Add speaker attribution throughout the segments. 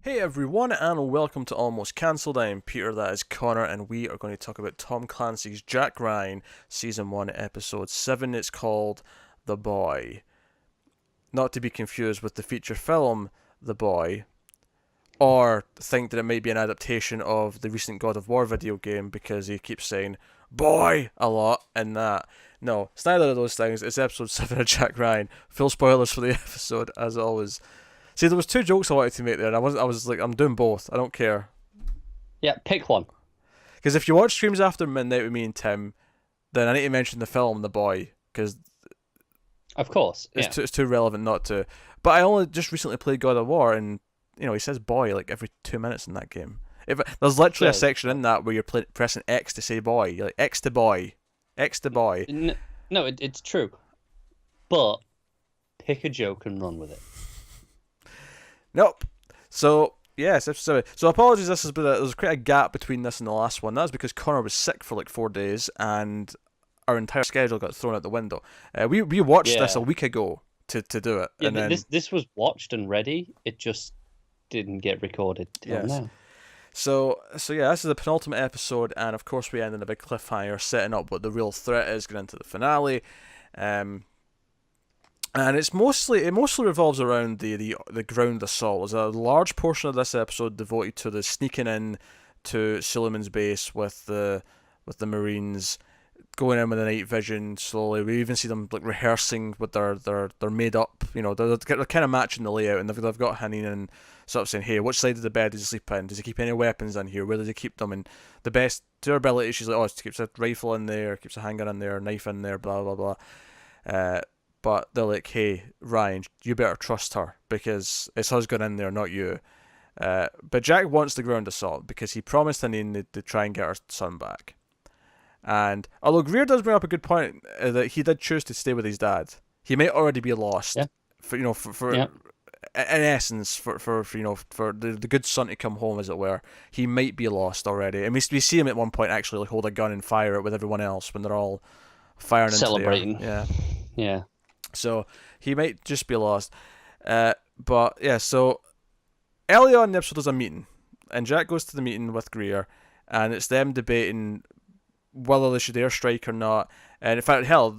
Speaker 1: Hey everyone, and welcome to Almost Cancelled. I am Peter, that is Connor, and we are going to talk about Tom Clancy's Jack Ryan, Season 1, Episode 7. It's called The Boy. Not to be confused with the feature film The Boy, or think that it might be an adaptation of the recent God of War video game because he keeps saying boy a lot in that. No, it's neither of those things. It's Episode 7 of Jack Ryan. Full spoilers for the episode, as always. See, there was two jokes I wanted to make there, and I was like, I'm doing both. I don't care.
Speaker 2: Yeah, pick one.
Speaker 1: Because if you watch Streams After Midnight with me and Tim, then I need to mention the film The Boy, because
Speaker 2: Of course.
Speaker 1: it's,
Speaker 2: Yeah.
Speaker 1: it's too relevant not to. But I only just recently played God of War, and he says boy like every 2 minutes in that game. There's literally a section in that where you're pressing X to say boy. You're like X to boy, X to boy.
Speaker 2: No, it's true. But pick a joke and run with it.
Speaker 1: Nope. So yes, episode 7. So apologies. There's quite a gap between this and the last one. That's because Connor was sick for like 4 days, and our entire schedule got thrown out the window. We watched this a week ago to do it.
Speaker 2: Yeah,
Speaker 1: and then,
Speaker 2: this was watched and ready. It just didn't get recorded till now.
Speaker 1: So yeah, this is the penultimate episode, and of course we end in a big cliffhanger, setting up what the real threat is going into the finale. And it mostly revolves around the ground assault. There's a large portion of this episode devoted to the sneaking in to Suleiman's base with the Marines, going in with the night vision slowly. We even see them like rehearsing with their made up. They're kind of matching the layout, and they've got Hanin and sort of saying, hey, which side of the bed does he sleep in? Does he keep any weapons in here? Where does he keep them? And the best to her ability, she's like, she keeps a rifle in there, keeps a handgun in there, knife in there, blah blah blah. But they're like, hey, Ryan, you better trust her because it's us going in there, not you. But Jack wants the ground assault because he promised Hanin to try and get her son back. And although Greer does bring up a good point that he did choose to stay with his dad, he might already be lost.
Speaker 2: Yeah.
Speaker 1: For in essence, for the good son to come home, as it were, he might be lost already. And we see him at one point actually like hold a gun and fire it with everyone else when they're all firing
Speaker 2: Celebrating.
Speaker 1: into the air.
Speaker 2: Yeah.
Speaker 1: So he might just be lost. But yeah, so early on in the episode there's a meeting, and Jack goes to the meeting with Greer, and it's them debating whether they should airstrike or not. And in fact, hell,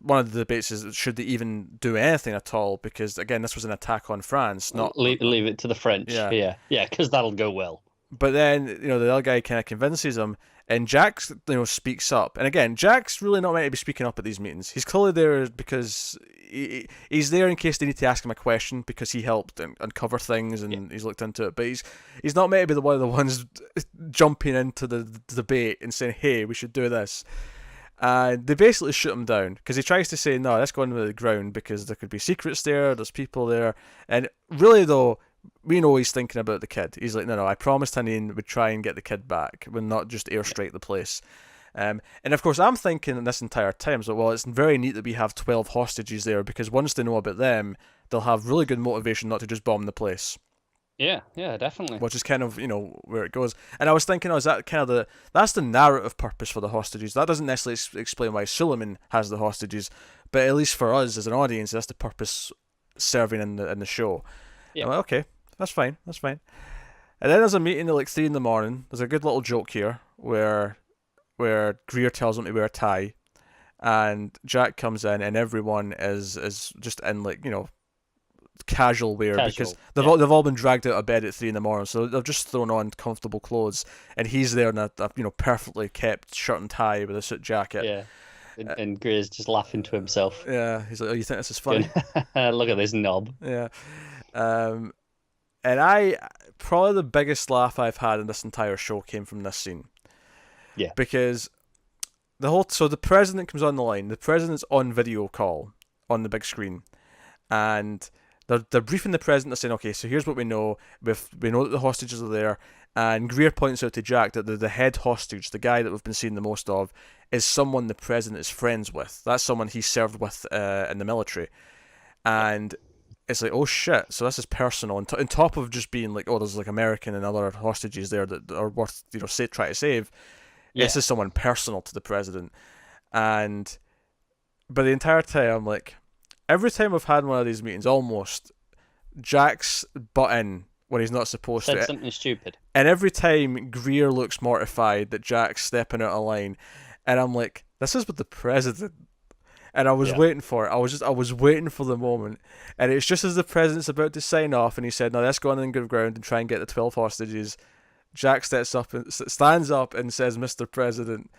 Speaker 1: one of the debates is should they even do anything at all? Because again, this was an attack on France, not
Speaker 2: leave it to the French. Yeah, because that'll go well.
Speaker 1: But then the other guy kind of convinces him, and Jack speaks up. And again, Jack's really not meant to be speaking up at these meetings. He's clearly there because he's there in case they need to ask him a question because he helped uncover things and he's looked into it. But he's not meant to be one of the ones jumping into the debate and saying, hey, we should do this. And they basically shoot him down because he tries to say, no, let's go into the ground because there could be secrets there's people there. And really, though, we know he's thinking about the kid. He's like, no, I promised Hanin we'd try and get the kid back. We'll not just airstrike the place. And of course, I'm thinking this entire time, so, well, it's very neat that we have 12 hostages there because once they know about them, they'll have really good motivation not to just bomb the place.
Speaker 2: Yeah, definitely.
Speaker 1: Which is kind of, where it goes. And I was thinking, is that kind of that's the narrative purpose for the hostages. That doesn't necessarily explain why Suleiman has the hostages, but at least for us as an audience, that's the purpose serving in the show.
Speaker 2: Yeah.
Speaker 1: I'm like, okay, that's fine. And then there's a meeting at like 3 in the morning. There's a good little joke here where Greer tells him to wear a tie, and Jack comes in, and everyone is just in like casual wear because they've all been dragged out of bed at 3 in the morning, so they've just thrown on comfortable clothes, and he's there in a perfectly kept shirt and tie with a suit jacket.
Speaker 2: Yeah. And Greer's just laughing to himself.
Speaker 1: Yeah, he's like, "Oh, you think this is funny?
Speaker 2: Look at this knob."
Speaker 1: Yeah. And I probably the biggest laugh I've had in this entire show came from this scene.
Speaker 2: Yeah.
Speaker 1: Because the president comes on the line. The president's on video call on the big screen, and they're briefing the president. They're saying, okay, so here's what we know. We know that the hostages are there, and Greer points out to Jack that the head hostage, the guy that we've been seeing the most of, is someone the president is friends with. That's someone he served with in the military, and it's like, oh shit, so this is personal. On top of just being like, oh, there's like American and other hostages there that are worth try to save. Yeah. This is someone personal to the president, but the entire time I'm like, every time I've had one of these meetings, almost Jack's butt in when he's not supposed
Speaker 2: Said
Speaker 1: to.
Speaker 2: something stupid.
Speaker 1: And every time Greer looks mortified that Jack's stepping out of line, and I'm like, this is with the president. And I was waiting for it. I was waiting for the moment. And it's just as the president's about to sign off, and he said, "No, let's go on and good ground and try and get the 12 hostages." Jack stands up and says, "Mr. President,"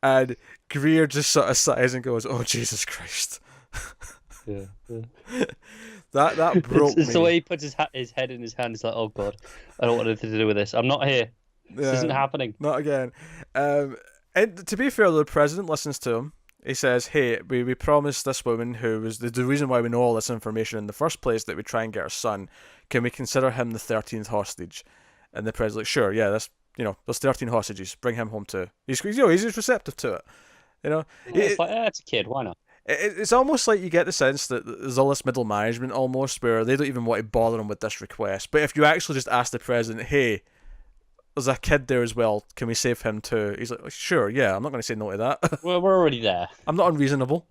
Speaker 1: and Greer just sort of sighs and goes, "Oh, Jesus Christ!"
Speaker 2: Yeah.
Speaker 1: that broke
Speaker 2: it's
Speaker 1: me.
Speaker 2: the way he puts his head in his hand. He's like, "Oh God, I don't want anything to do with this. I'm not here. This isn't happening."
Speaker 1: Not again. And to be fair, the president listens to him. He says, "Hey, we promised this woman, who was the reason why we know all this information in the first place, that we try and get her son. Can we consider him the 13th hostage?" And the president's like, "Sure, yeah, there's 13 hostages. Bring him home too." He's receptive to it.
Speaker 2: It's like, it's a kid. Why not?
Speaker 1: It's almost like you get the sense that there's all this middle management almost where they don't even want to bother him with this request. But if you actually just ask the president, "Hey, there's a kid there as well. Can we save him too?" He's like, "Sure, yeah. I'm not going to say no to that."
Speaker 2: Well, we're already there.
Speaker 1: I'm not unreasonable.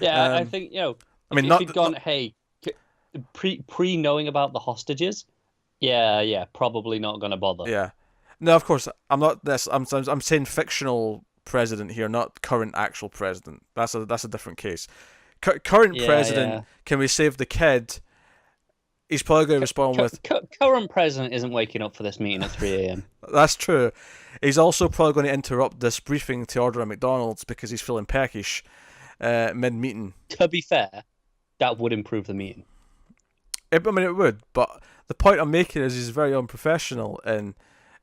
Speaker 2: Yeah, I think if you'd gone, hey, pre knowing about the hostages, yeah, probably not going to bother.
Speaker 1: Yeah. No, of course I'm not. I'm saying fictional president here, not current actual president. That's a different case. Current president, can we save the kid? He's probably going to respond with,
Speaker 2: current president isn't waking up for this meeting at 3 a.m.
Speaker 1: That's true. He's also probably going to interrupt this briefing to order a McDonald's because he's feeling peckish mid-meeting.
Speaker 2: To be fair, that would improve the meeting.
Speaker 1: It would, but the point I'm making is he's very unprofessional and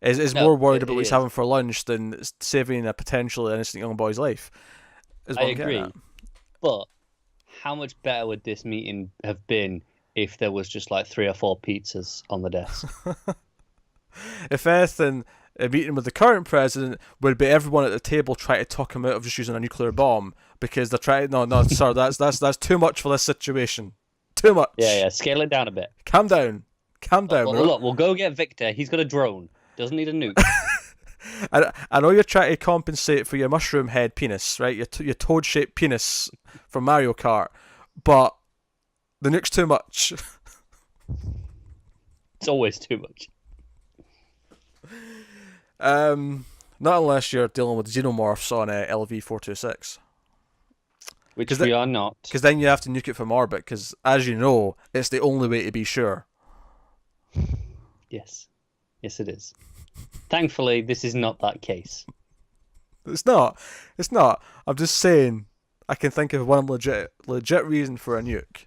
Speaker 1: is more worried about what he's having for lunch than saving a potentially innocent young boy's life.
Speaker 2: I agree. But how much better would this meeting have been if there was just like 3 or 4 pizzas on the desk?
Speaker 1: If anything, a meeting with the current president would be everyone at the table trying to talk him out of just using a nuclear bomb because they're trying. No, sir, that's too much for this situation. Too much.
Speaker 2: Yeah, scale it down a bit.
Speaker 1: Calm down.
Speaker 2: Look, we'll go get Victor. He's got a drone. Doesn't need a nuke.
Speaker 1: I know you're trying to compensate for your mushroom head penis, right? Your toad-shaped penis from Mario Kart, but the nuke's too much.
Speaker 2: It's always too much.
Speaker 1: Not unless you're dealing with xenomorphs on LV-426.
Speaker 2: Which we are not.
Speaker 1: Because then you have to nuke it from orbit, because, as you know, it's the only way to be sure.
Speaker 2: Yes, it is. Thankfully, this is not that case.
Speaker 1: It's not. I'm just saying, I can think of one legit reason for a nuke.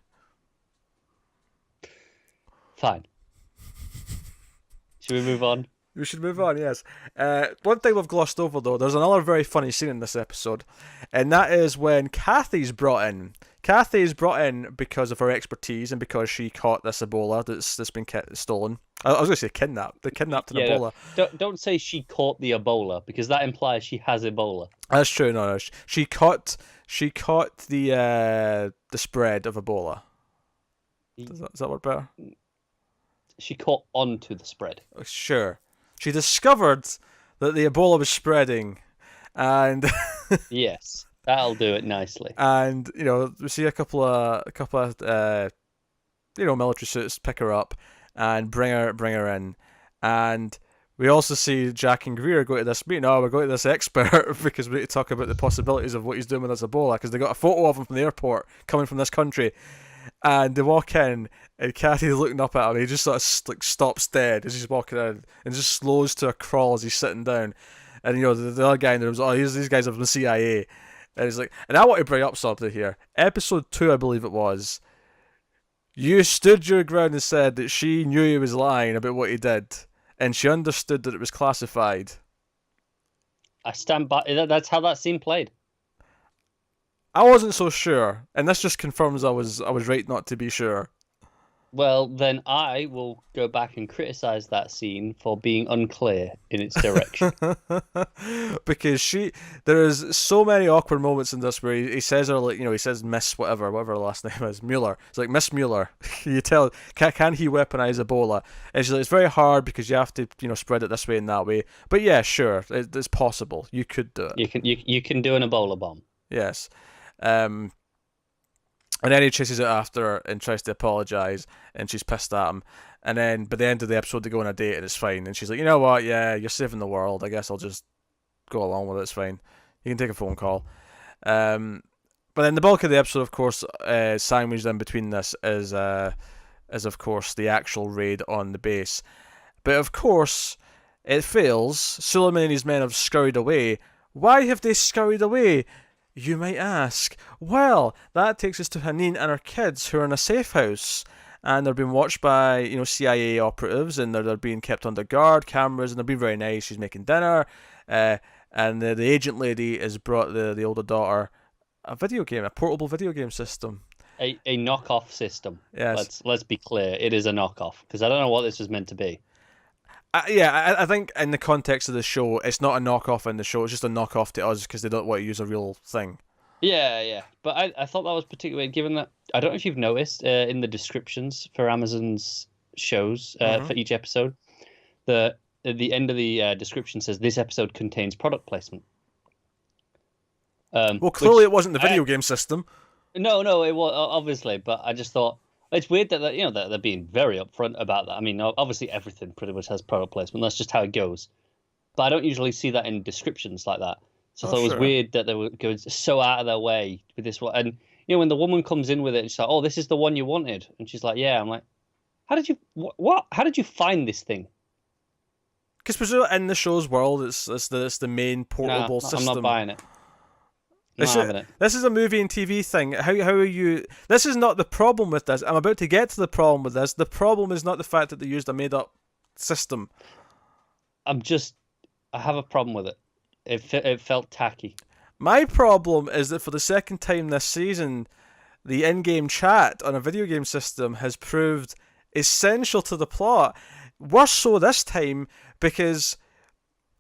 Speaker 2: Fine. Should we move on?
Speaker 1: We should move on, yes. One thing we've glossed over, though, there's another very funny scene in this episode, and that is when Cathy's brought in. Cathy is brought in because of her expertise and because she caught this Ebola that's been stolen. I was going to say kidnapped. They kidnapped an Ebola.
Speaker 2: Don't say she caught the Ebola, because that implies she has Ebola.
Speaker 1: That's true. No. She caught the spread of Ebola. Does that work better?
Speaker 2: She caught onto the spread.
Speaker 1: Sure. She discovered that the Ebola was spreading, and
Speaker 2: yes, that'll do it nicely.
Speaker 1: And we see a couple of military suits pick her up and bring her in, and we also see Jack and Greer go to this meeting. Oh, we're going to this expert because we need to talk about the possibilities of what he's doing with this Ebola, because they got a photo of him from the airport coming from this country. And they walk in, and Cathy's looking up at him. He just sort of stops dead as he's walking in, and just slows to a crawl as he's sitting down. And the other guy in there was, these guys are from the CIA, and he's like, and I want to bring up something here. Episode 2, I believe it was. You stood your ground and said that she knew he was lying about what he did, and she understood that it was classified.
Speaker 2: I stand by. That's how that scene played.
Speaker 1: I wasn't so sure, and this just confirms I was right not to be sure.
Speaker 2: Well, then I will go back and criticize that scene for being unclear in its direction.
Speaker 1: Because there is so many awkward moments in this where he says her, like, he says Miss whatever her last name is, Mueller. It's like, Miss Mueller. You tell, can he weaponize Ebola? And she's like, it's very hard because you have to spread it this way and that way. But yeah, sure, it's possible. You could do it.
Speaker 2: You can do an Ebola bomb.
Speaker 1: Yes. And then he chases it after her and tries to apologise, and she's pissed at him. And then by the end of the episode, they go on a date and it's fine. And she's like, you know what? Yeah, you're saving the world. I guess I'll just go along with it. It's fine. You can take a phone call. But then the bulk of the episode, of course, sandwiched in between this is of course the actual raid on the base. But of course, it fails. Suleiman and his men have scurried away. Why have they scurried away? You might ask. Well, that takes us to Haneen and her kids, who are in a safe house, and they're being watched by CIA operatives, and they're being kept under guard, cameras, and they're being very nice. She's making dinner, and the agent lady has brought the older daughter a portable video game system.
Speaker 2: A knockoff system.
Speaker 1: Yes.
Speaker 2: Let's be clear. It is a knockoff, because I don't know what this was meant to be.
Speaker 1: I think in the context of the show, it's not a knockoff in the show. It's just a knockoff to us because they don't want to use a real thing.
Speaker 2: Yeah. But I thought that was particularly, given that, I don't know if you've noticed in the descriptions for Amazon's shows for each episode, at the end of the description says this episode contains product placement.
Speaker 1: Well, clearly it wasn't the video game system.
Speaker 2: No, it was obviously, but I just thought it's weird that that they're being very upfront about that. I mean, obviously everything pretty much has product placement. That's just how it goes. But I don't usually see that in descriptions like that. So I thought it was weird that they were going so out of their way with this one. And when the woman comes in with it, she's like, "Oh, this is the one you wanted," and she's like, "Yeah." I'm like, "How did you what? How did you find this thing?"
Speaker 1: Because in the show's world, it's the main portable system.
Speaker 2: I'm not buying it.
Speaker 1: This is a movie and TV thing. How are you? This is not the problem with this. I'm about to get to the problem with this. The problem is not the fact that they used a made-up system.
Speaker 2: I have a problem with it. It felt tacky.
Speaker 1: My problem is that for the second time this season, the in-game chat on a video game system has proved essential to the plot. Worse so this time because.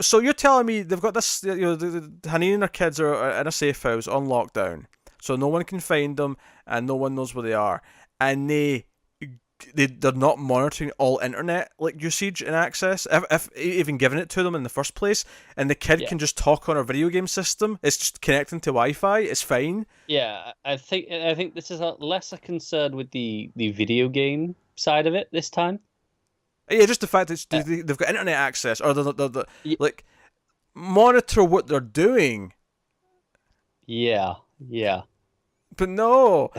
Speaker 1: So you're telling me they've got this, Haneen and her kids are in a safe house on lockdown, so no one can find them and no one knows where they are, and they're not monitoring all internet usage and access, if even giving it to them in the first place, and the kid can just talk on her video game system. It's just connecting to Wi-Fi. It's fine.
Speaker 2: Yeah, I think this is less a concern with the video game side of it this time.
Speaker 1: Yeah, just the fact that they've got internet access, or monitor what they're doing.
Speaker 2: Yeah.
Speaker 1: But no.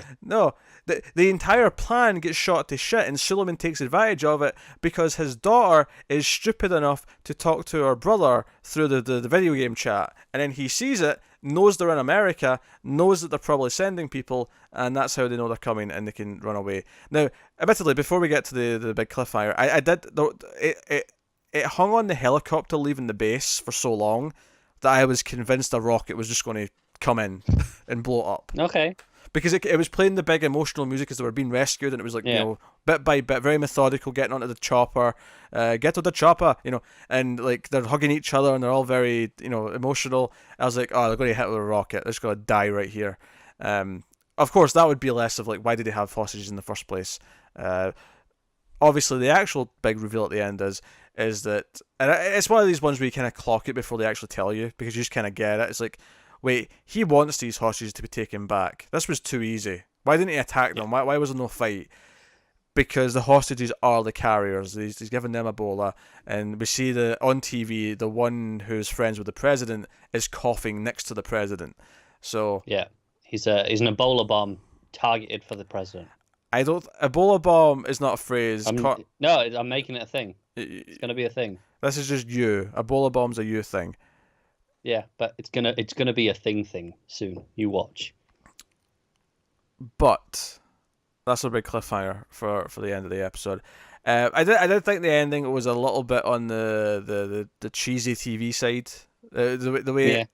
Speaker 1: The entire plan gets shot to shit, and Suleiman takes advantage of it because his daughter is stupid enough to talk to her brother through the video game chat, and then he sees it, knows they're in America, knows that they're probably sending people, and that's how they know they're coming, and they can run away. Now, admittedly, before we get to the big cliffhanger, it hung on the helicopter leaving the base for so long that I was convinced a rocket was just going to come in and blow it up.
Speaker 2: Okay.
Speaker 1: Because it was playing the big emotional music as they were being rescued, and it was bit by bit, very methodical, getting onto the chopper, get to the chopper, and they're hugging each other, and they're all very, emotional. I was like, oh, they're going to hit with a rocket. They're just going to die right here. Of course, that would be less of why did they have hostages in the first place? Obviously, the actual big reveal at the end is that, and it's one of these ones where you kind of clock it before they actually tell you, because you just kind of get it. It's like, wait, he wants these hostages to be taken back. This was too easy. Why didn't he attack them? Why was there no fight? Because the hostages are the carriers. He's given them Ebola, and we see on TV the one who's friends with the president is coughing next to the president. So
Speaker 2: yeah, he's an Ebola bomb targeted for the president.
Speaker 1: Ebola bomb is not a phrase.
Speaker 2: No, I'm making it a thing. It's gonna be a thing.
Speaker 1: This is just you. Ebola bomb's a you thing.
Speaker 2: Yeah, but it's gonna be a thing soon. You watch.
Speaker 1: But that's a big cliffhanger for the end of the episode. I did think the ending was a little bit on the cheesy TV side. The way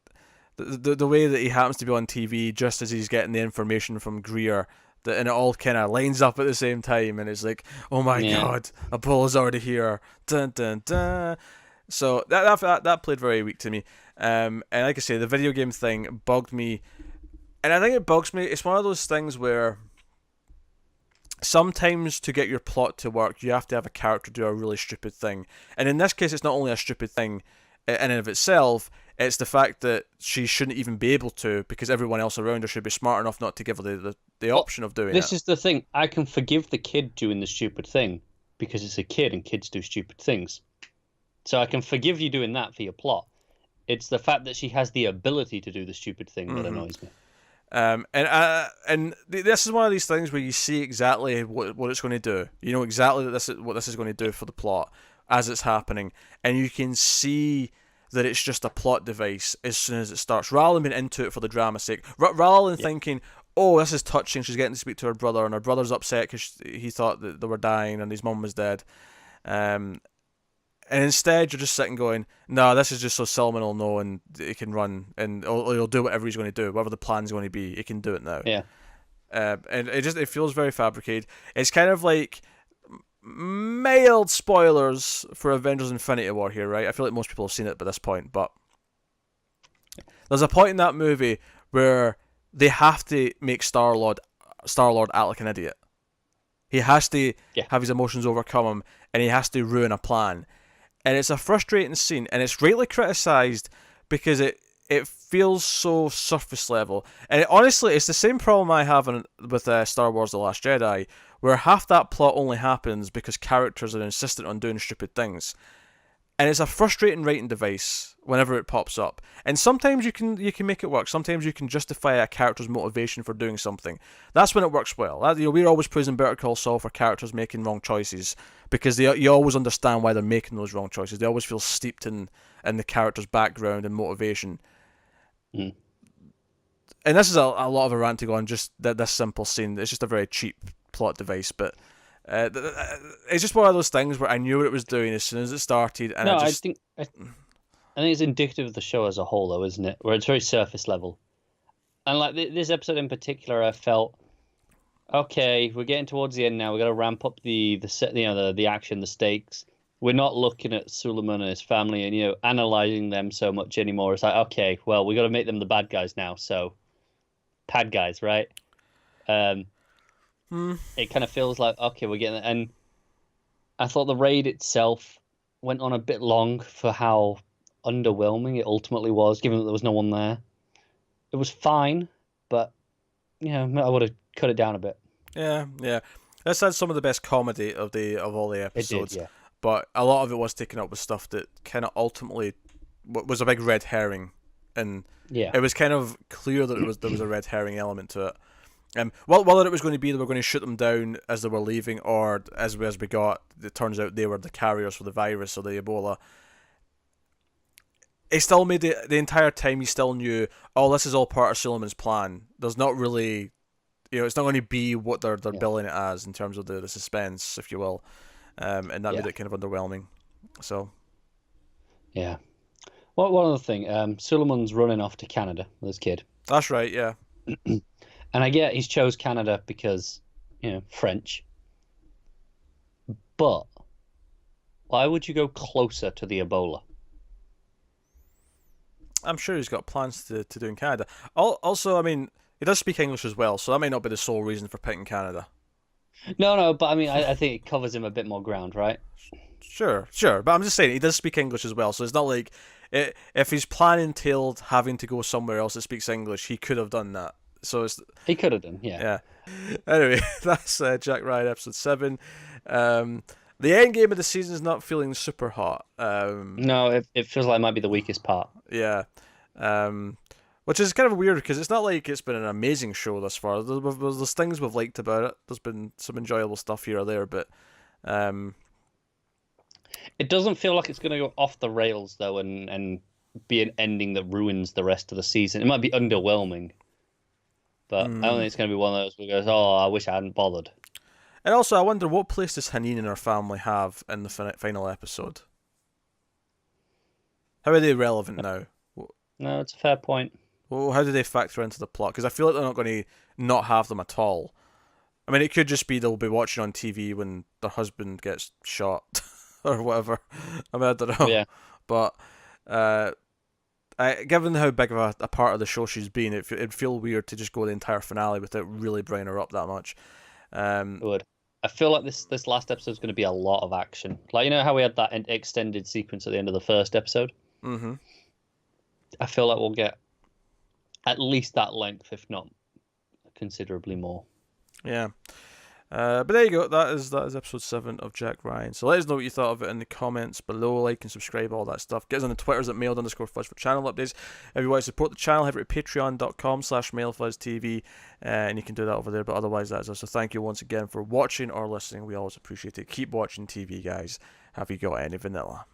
Speaker 1: the way that he happens to be on TV just as he's getting the information from Greer. And it all kind of lines up at the same time, and it's like, oh my god, Ebola's already here. Dun, dun, dun. So that played very weak to me. And like I say, the video game thing bugged me. And I think it bugs me. It's one of those things where sometimes to get your plot to work, you have to have a character do a really stupid thing. And in this case, it's not only a stupid thing, in and of itself. It's the fact that she shouldn't even be able to, because everyone else around her should be smart enough not to give her the
Speaker 2: Well,
Speaker 1: option of doing
Speaker 2: this
Speaker 1: it.
Speaker 2: is the thing. I can forgive the kid doing the stupid thing because it's a kid and kids do stupid things. So I can forgive you doing that for your plot. It's the fact that she has the ability to do the stupid thing that annoys me.
Speaker 1: This is one of these things where you see exactly what it's going to do. You know exactly what this is going to do for the plot as it's happening, and you can see that it's just a plot device as soon as it starts, rather than being into it for the drama's sake, rather than thinking, oh, this is touching, she's getting to speak to her brother, and her brother's upset because he thought that they were dying and his mum was dead. And instead, you're just sitting going, no, this is just so Solomon will know and he can run and he'll do whatever he's going to do, whatever the plan's going to be, he can do it now.
Speaker 2: Yeah.
Speaker 1: And it feels very fabricated. It's kind of like mild spoilers for Avengers Infinity War here, right? I feel like most people have seen it by this point, but there's a point in that movie where they have to make Star-Lord act like an idiot. He has to have his emotions overcome him, and he has to ruin a plan. And it's a frustrating scene, and it's greatly criticised because it feels so surface level. And honestly, it's the same problem I have with Star Wars The Last Jedi, where half that plot only happens because characters are insistent on doing stupid things. And it's a frustrating writing device whenever it pops up. And sometimes you can make it work. Sometimes you can justify a character's motivation for doing something. That's when it works well. We're always praising Better Call Saul for characters making wrong choices because you always understand why they're making those wrong choices. They always feel steeped in the character's background and motivation.
Speaker 2: Mm.
Speaker 1: And this is a lot of a rant to go on just this simple scene. It's just a very cheap plot device, but it's just one of those things where I knew what it was doing as soon as it started. And
Speaker 2: I think it's indicative of the show as a whole, though, isn't it? Where it's very surface level. And like this episode in particular, I felt, okay, we're getting towards the end now. We got to ramp up the action, the stakes. We're not looking at Suleiman and his family and analyzing them so much anymore. It's like, okay, well, we got to make them the bad guys now. So, bad guys, right? It kind of feels like, okay, we're getting it. And I thought the raid itself went on a bit long for how underwhelming it ultimately was, given that there was no one there. It was fine, but I would have cut it down a bit.
Speaker 1: Yeah. This had some of the best comedy of all the episodes.
Speaker 2: It did, yeah.
Speaker 1: But a lot of it was taken up with stuff that kind of ultimately was a big red herring, and it was kind of clear that there was a red herring element to it. Whether it was going to be they were going to shoot them down as they were leaving, or as we got, it turns out they were the carriers for the virus or the Ebola. It still made the entire time you still knew, oh, this is all part of Suleiman's plan. There's not really, it's not going to be what they're billing it as in terms of the suspense, if you will, and that made it kind of underwhelming. So,
Speaker 2: yeah. Well, one other thing, Suleiman's running off to Canada with his kid.
Speaker 1: That's right, yeah.
Speaker 2: And I get he's chose Canada because, French. But why would you go closer to the Ebola?
Speaker 1: I'm sure he's got plans to do in Canada. Also, I mean, he does speak English as well, so that may not be the sole reason for picking Canada.
Speaker 2: No, but I mean, I think it covers him a bit more ground, right?
Speaker 1: Sure. But I'm just saying, he does speak English as well, so it's not like if his plan entailed having to go somewhere else that speaks English, he could have done that. So
Speaker 2: he could have done, yeah.
Speaker 1: Anyway, that's Jack Ryan episode 7. The end game of the season is not feeling super hot.
Speaker 2: No, it feels like it might be the weakest part.
Speaker 1: Yeah. Which is kind of weird because it's not like it's been an amazing show thus far. There's things we've liked about it. There's been some enjoyable stuff here or there, but
Speaker 2: it doesn't feel like it's going to go off the rails though, and be an ending that ruins the rest of the season. It might be underwhelming, but I don't think it's going to be one of those where it goes, "Oh, I wish I hadn't bothered."
Speaker 1: And also, I wonder what place does Hanine and her family have in the final episode? How are they relevant now?
Speaker 2: No, it's a fair point.
Speaker 1: Well, how do they factor into the plot? Because I feel like they're not going to not have them at all. I mean, it could just be they'll be watching on TV when their husband gets shot or whatever. I mean, I don't know.
Speaker 2: Yeah.
Speaker 1: But given how big of a part of the show she's been, it'd feel weird to just go the entire finale without really bringing her up that much.
Speaker 2: It would. I feel like this last episode is going to be a lot of action. Like, how we had that extended sequence at the end of the first episode?
Speaker 1: Mm-hmm.
Speaker 2: I feel like we'll get at least that length, if not considerably more.
Speaker 1: Yeah. But there you go. That is episode 7 of Jack Ryan. So let us know what you thought of it in the comments below. Like and subscribe, all that stuff. Get us on the Twitters at mailed_fuzz for channel updates. If you want to support the channel, head over to patreon.com/mailfuzztv, and you can do that over there. But otherwise, that is us. So thank you once again for watching or listening. We always appreciate it. Keep watching TV, guys. Have you got any vanilla?